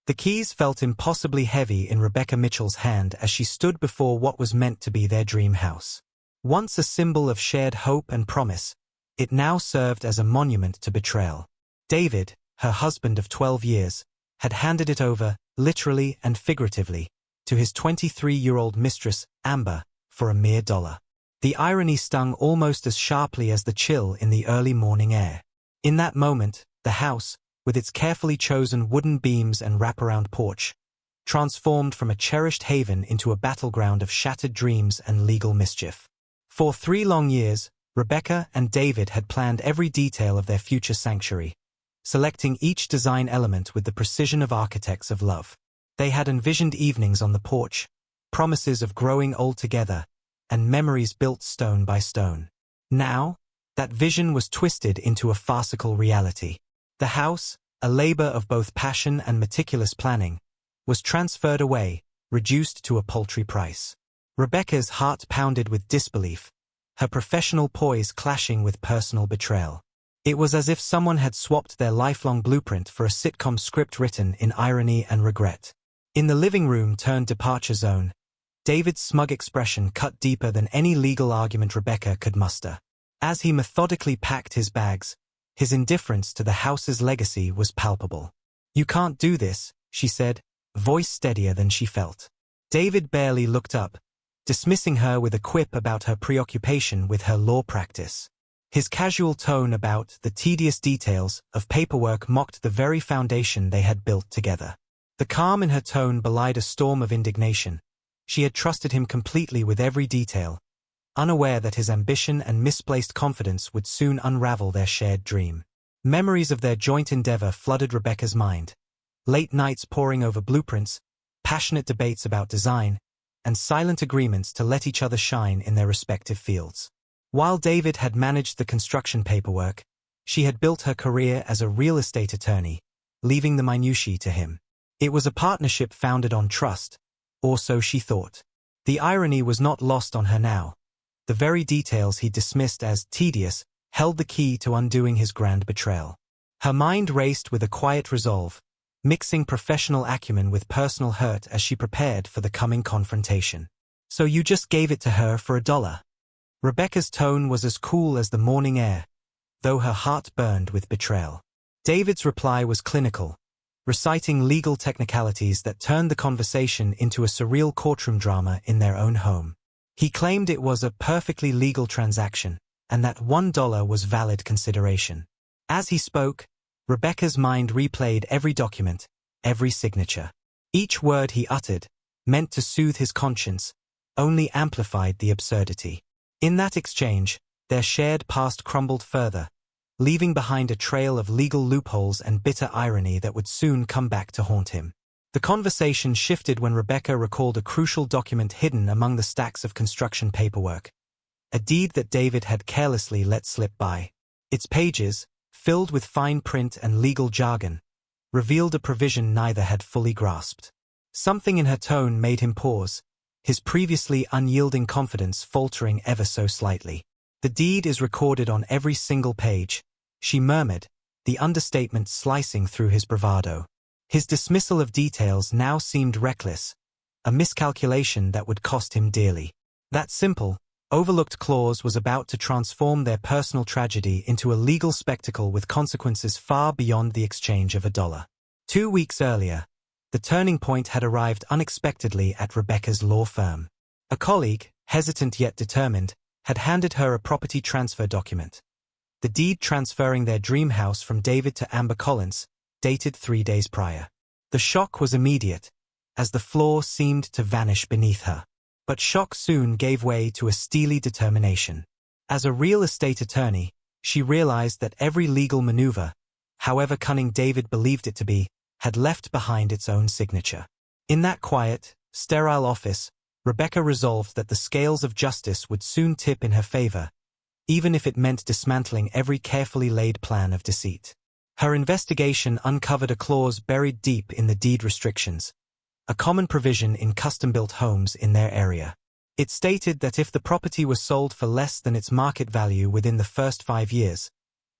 The keys felt impossibly heavy in Rebecca Mitchell's hand as she stood before what was meant to be their dream house. Once a symbol of shared hope and promise, it now served as a monument to betrayal. David, her husband of 12 years, had handed it over, literally and figuratively, to his 23-year-old mistress, Amber, for a mere $1. The irony stung almost as sharply as the chill in the early morning air. In that moment, the house, with its carefully chosen wooden beams and wraparound porch, transformed from a cherished haven into a battleground of shattered dreams and legal mischief. For 3 long years, Rebecca and David had planned every detail of their future sanctuary, selecting each design element with the precision of architects of love. They had envisioned evenings on the porch, promises of growing old together, and memories built stone by stone. Now, that vision was twisted into a farcical reality. The house, a labor of both passion and meticulous planning, was transferred away, reduced to a paltry price. Rebecca's heart pounded with disbelief, her professional poise clashing with personal betrayal. It was as if someone had swapped their lifelong blueprint for a sitcom script written in irony and regret. In the living room turned departure zone, David's smug expression cut deeper than any legal argument Rebecca could muster. As he methodically packed his bags, his indifference to the house's legacy was palpable. "You can't do this," she said, voice steadier than she felt. David barely looked up, dismissing her with a quip about her preoccupation with her law practice. His casual tone about the tedious details of paperwork mocked the very foundation they had built together. The calm in her tone belied a storm of indignation. She had trusted him completely with every detail, unaware that his ambition and misplaced confidence would soon unravel their shared dream. Memories of their joint endeavor flooded Rebecca's mind. Late nights poring over blueprints, passionate debates about design, and silent agreements to let each other shine in their respective fields. While David had managed the construction paperwork, she had built her career as a real estate attorney, leaving the minutiae to him. It was a partnership founded on trust, or so she thought. The irony was not lost on her now. The very details he dismissed as tedious held the key to undoing his grand betrayal. Her mind raced with a quiet resolve, mixing professional acumen with personal hurt as she prepared for the coming confrontation. "So you just gave it to her for $1? Rebecca's tone was as cool as the morning air, though her heart burned with betrayal. David's reply was clinical, reciting legal technicalities that turned the conversation into a surreal courtroom drama in their own home. He claimed it was a perfectly legal transaction, and that $1 was valid consideration. As he spoke, Rebecca's mind replayed every document, every signature. Each word he uttered, meant to soothe his conscience, only amplified the absurdity. In that exchange, their shared past crumbled further, leaving behind a trail of legal loopholes and bitter irony that would soon come back to haunt him. The conversation shifted when Rebecca recalled a crucial document hidden among the stacks of construction paperwork, a deed that David had carelessly let slip by. Its pages, filled with fine print and legal jargon, revealed a provision neither had fully grasped. Something in her tone made him pause, his previously unyielding confidence faltering ever so slightly. "The deed is recorded on every single page," she murmured, the understatement slicing through his bravado. His dismissal of details now seemed reckless, a miscalculation that would cost him dearly. That simple, overlooked clause was about to transform their personal tragedy into a legal spectacle with consequences far beyond the exchange of $1. 2 weeks earlier, the turning point had arrived unexpectedly at Rebecca's law firm. A colleague, hesitant yet determined, had handed her a property transfer document. The deed transferring their dream house from David to Amber Collins, dated 3 days prior. The shock was immediate, as the floor seemed to vanish beneath her. But shock soon gave way to a steely determination. As a real estate attorney, she realized that every legal maneuver, however cunning David believed it to be, had left behind its own signature. In that quiet, sterile office, Rebecca resolved that the scales of justice would soon tip in her favor, even if it meant dismantling every carefully laid plan of deceit. Her investigation uncovered a clause buried deep in the deed restrictions, a common provision in custom-built homes in their area. It stated that if the property was sold for less than its market value within the first 5 years,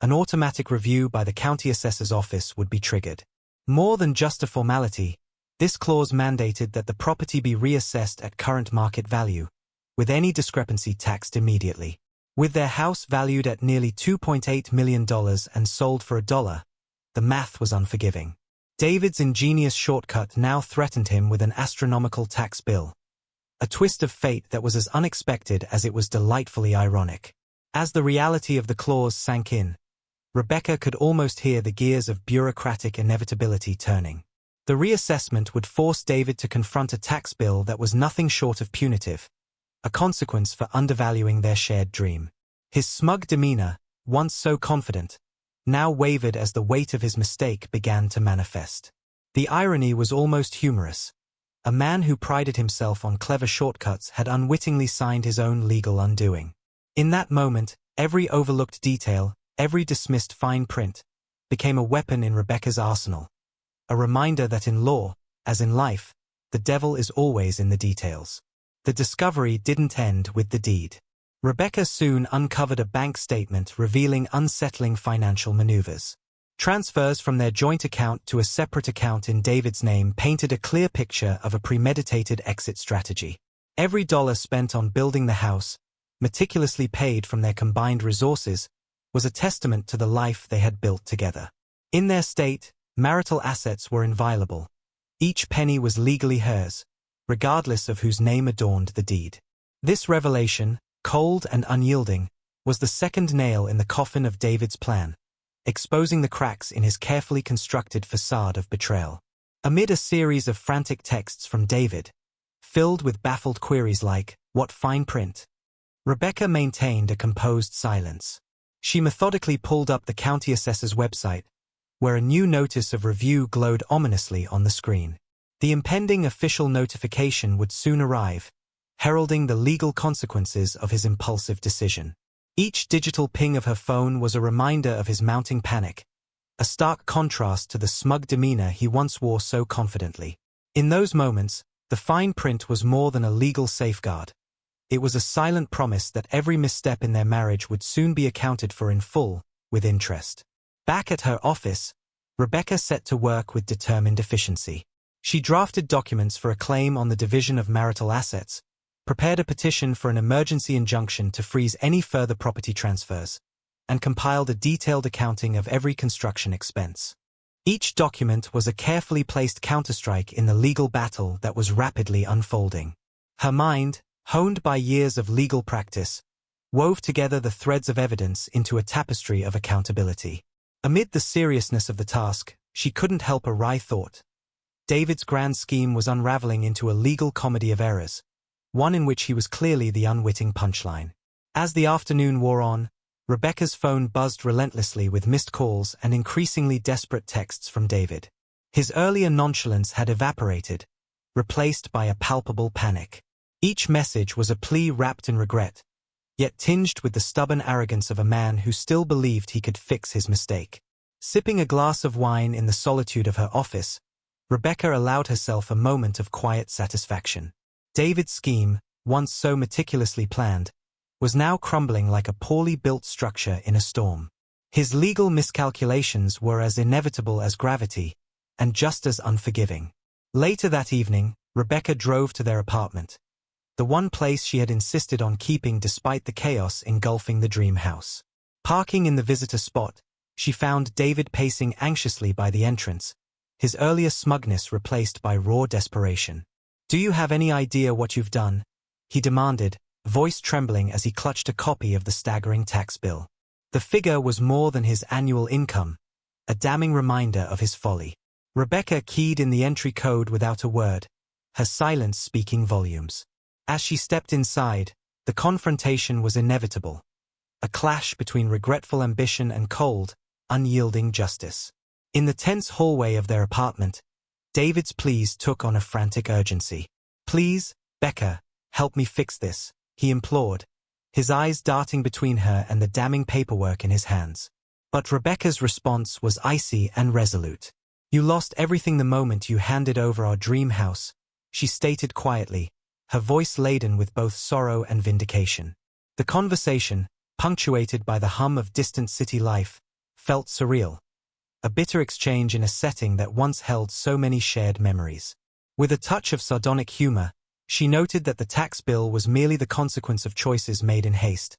an automatic review by the county assessor's office would be triggered. More than just a formality, this clause mandated that the property be reassessed at current market value, with any discrepancy taxed immediately. With their house valued at nearly $2.8 million and sold for $1, the math was unforgiving. David's ingenious shortcut now threatened him with an astronomical tax bill. A twist of fate that was as unexpected as it was delightfully ironic. As the reality of the clause sank in, Rebecca could almost hear the gears of bureaucratic inevitability turning. The reassessment would force David to confront a tax bill that was nothing short of punitive, a consequence for undervaluing their shared dream. His smug demeanor, once so confident, now wavered as the weight of his mistake began to manifest. The irony was almost humorous. A man who prided himself on clever shortcuts had unwittingly signed his own legal undoing. In that moment, every overlooked detail, every dismissed fine print, became a weapon in Rebecca's arsenal. A reminder that in law, as in life, the devil is always in the details. The discovery didn't end with the deed. Rebecca soon uncovered a bank statement revealing unsettling financial maneuvers. Transfers from their joint account to a separate account in David's name painted a clear picture of a premeditated exit strategy. Every dollar spent on building the house, meticulously paid from their combined resources, was a testament to the life they had built together. In their state, marital assets were inviolable. Each penny was legally hers, regardless of whose name adorned the deed. This revelation, cold and unyielding, was the second nail in the coffin of David's plan, exposing the cracks in his carefully constructed facade of betrayal. Amid a series of frantic texts from David, filled with baffled queries like, "What fine print?" Rebecca maintained a composed silence. She methodically pulled up the county assessor's website, where a new notice of review glowed ominously on the screen. The impending official notification would soon arrive, heralding the legal consequences of his impulsive decision. Each digital ping of her phone was a reminder of his mounting panic, a stark contrast to the smug demeanor he once wore so confidently. In those moments, the fine print was more than a legal safeguard. It was a silent promise that every misstep in their marriage would soon be accounted for in full, with interest. Back at her office, Rebecca set to work with determined efficiency. She drafted documents for a claim on the division of marital assets, prepared a petition for an emergency injunction to freeze any further property transfers, and compiled a detailed accounting of every construction expense. Each document was a carefully placed counterstrike in the legal battle that was rapidly unfolding. Her mind, honed by years of legal practice, wove together the threads of evidence into a tapestry of accountability. Amid the seriousness of the task, she couldn't help a wry thought. David's grand scheme was unraveling into a legal comedy of errors, one in which he was clearly the unwitting punchline. As the afternoon wore on, Rebecca's phone buzzed relentlessly with missed calls and increasingly desperate texts from David. His earlier nonchalance had evaporated, replaced by a palpable panic. Each message was a plea wrapped in regret, yet tinged with the stubborn arrogance of a man who still believed he could fix his mistake. Sipping a glass of wine in the solitude of her office, Rebecca allowed herself a moment of quiet satisfaction. David's scheme, once so meticulously planned, was now crumbling like a poorly built structure in a storm. His legal miscalculations were as inevitable as gravity, and just as unforgiving. Later that evening, Rebecca drove to their apartment, the one place she had insisted on keeping despite the chaos engulfing the dream house. Parking in the visitor spot, she found David pacing anxiously by the entrance, his earlier smugness replaced by raw desperation. "Do you have any idea what you've done?" he demanded, voice trembling as he clutched a copy of the staggering tax bill. The figure was more than his annual income, a damning reminder of his folly. Rebecca keyed in the entry code without a word, her silence speaking volumes. As she stepped inside, the confrontation was inevitable, a clash between regretful ambition and cold, unyielding justice. In the tense hallway of their apartment, David's pleas took on a frantic urgency. "Please, Becca, help me fix this," he implored, his eyes darting between her and the damning paperwork in his hands. But Rebecca's response was icy and resolute. "You lost everything the moment you handed over our dream house," she stated quietly, her voice laden with both sorrow and vindication. The conversation, punctuated by the hum of distant city life, felt surreal, a bitter exchange in a setting that once held so many shared memories. With a touch of sardonic humor, she noted that the tax bill was merely the consequence of choices made in haste,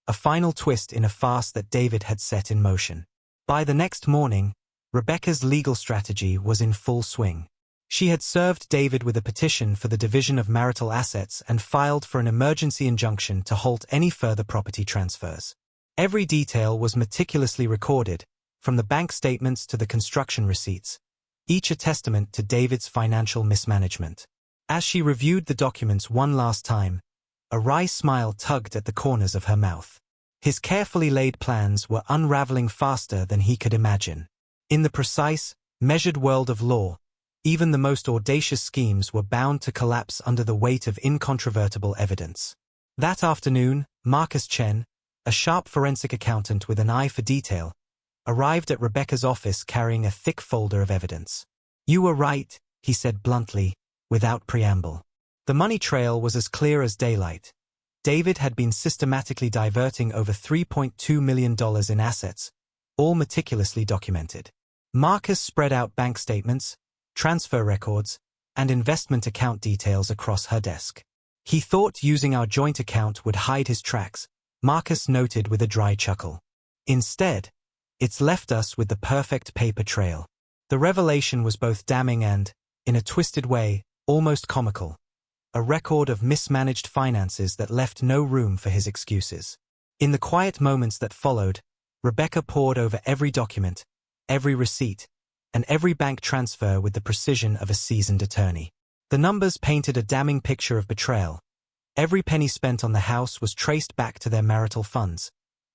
a final twist in a farce that David had set in motion. By the next morning, Rebecca's legal strategy was in full swing. She had served David with a petition for the division of marital assets and filed for an emergency injunction to halt any further property transfers. Every detail was meticulously recorded, from the bank statements to the construction receipts, each a testament to David's financial mismanagement. As she reviewed the documents one last time, a wry smile tugged at the corners of her mouth. His carefully laid plans were unraveling faster than he could imagine. In the precise, measured world of law, even the most audacious schemes were bound to collapse under the weight of incontrovertible evidence. That afternoon, Marcus Chen, a sharp forensic accountant with an eye for detail, arrived at Rebecca's office carrying a thick folder of evidence. "You were right," he said bluntly, without preamble. The money trail was as clear as daylight. David had been systematically diverting over $3.2 million in assets, all meticulously documented. Marcus spread out bank statements, transfer records, and investment account details across her desk. "He thought using our joint account would hide his tracks," Marcus noted with a dry chuckle. "Instead, it's left us with the perfect paper trail." The revelation was both damning and, in a twisted way, almost comical. A record of mismanaged finances that left no room for his excuses. In the quiet moments that followed, Rebecca pored over every document, every receipt, and every bank transfer with the precision of a seasoned attorney. The numbers painted a damning picture of betrayal. Every penny spent on the house was traced back to their marital funds,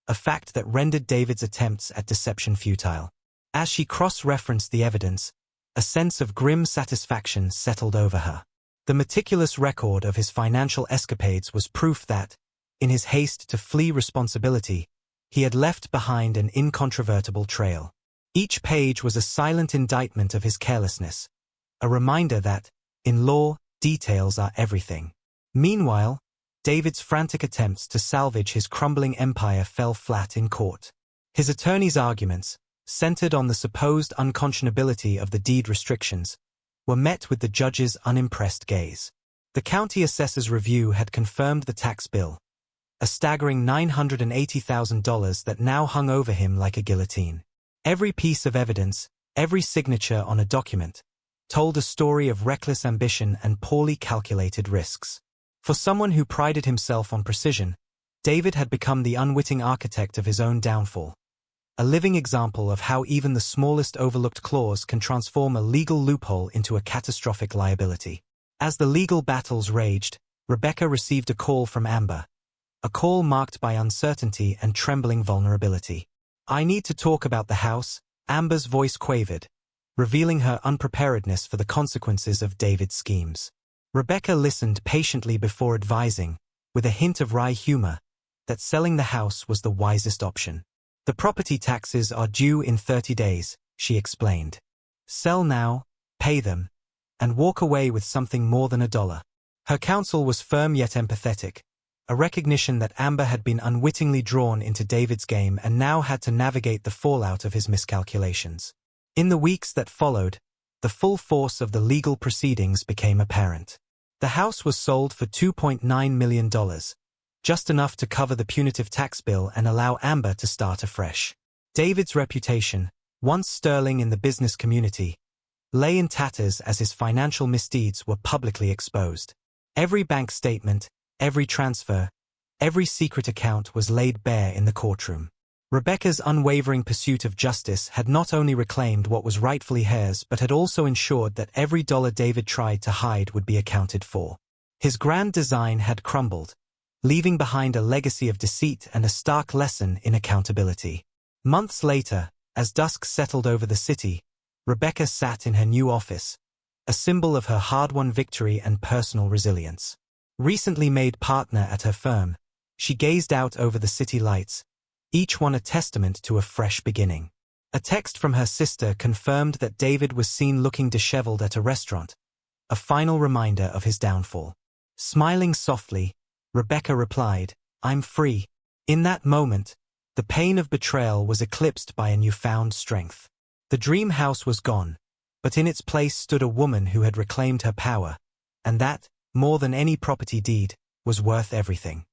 a fact that rendered David's attempts at deception futile. As she cross-referenced the evidence, a sense of grim satisfaction settled over her. The meticulous record of his financial escapades was proof that, in his haste to flee responsibility, he had left behind an incontrovertible trail. Each page was a silent indictment of his carelessness, a reminder that, in law, details are everything. Meanwhile, David's frantic attempts to salvage his crumbling empire fell flat in court. His attorney's arguments, centered on the supposed unconscionability of the deed restrictions, were met with the judge's unimpressed gaze. The county assessor's review had confirmed the tax bill, a staggering $980,000 that now hung over him like a guillotine. Every piece of evidence, every signature on a document, told a story of reckless ambition and poorly calculated risks. For someone who prided himself on precision, David had become the unwitting architect of his own downfall. A living example of how even the smallest overlooked clause can transform a legal loophole into a catastrophic liability. As the legal battles raged, Rebecca received a call from Amber. A call marked by uncertainty and trembling vulnerability. "I need to talk about the house," Amber's voice quavered, revealing her unpreparedness for the consequences of David's schemes. Rebecca listened patiently before advising, with a hint of wry humor, that selling the house was the wisest option. "The property taxes are due in 30 days, she explained. "Sell now, pay them, and walk away with something more than $1. Her counsel was firm yet empathetic, a recognition that Amber had been unwittingly drawn into David's game and now had to navigate the fallout of his miscalculations. In the weeks that followed, the full force of the legal proceedings became apparent. The house was sold for $2.9 million, just enough to cover the punitive tax bill and allow Amber to start afresh. David's reputation, once sterling in the business community, lay in tatters as his financial misdeeds were publicly exposed. Every bank statement, every transfer, every secret account was laid bare in the courtroom. Rebecca's unwavering pursuit of justice had not only reclaimed what was rightfully hers but had also ensured that every dollar David tried to hide would be accounted for. His grand design had crumbled, leaving behind a legacy of deceit and a stark lesson in accountability. Months later, as dusk settled over the city, Rebecca sat in her new office, a symbol of her hard-won victory and personal resilience. Recently made partner at her firm, she gazed out over the city lights, each one a testament to a fresh beginning. A text from her sister confirmed that David was seen looking disheveled at a restaurant, a final reminder of his downfall. Smiling softly, Rebecca replied, "I'm free." In that moment, the pain of betrayal was eclipsed by a newfound strength. The dream house was gone, but in its place stood a woman who had reclaimed her power, and that, more than any property deed, was worth everything.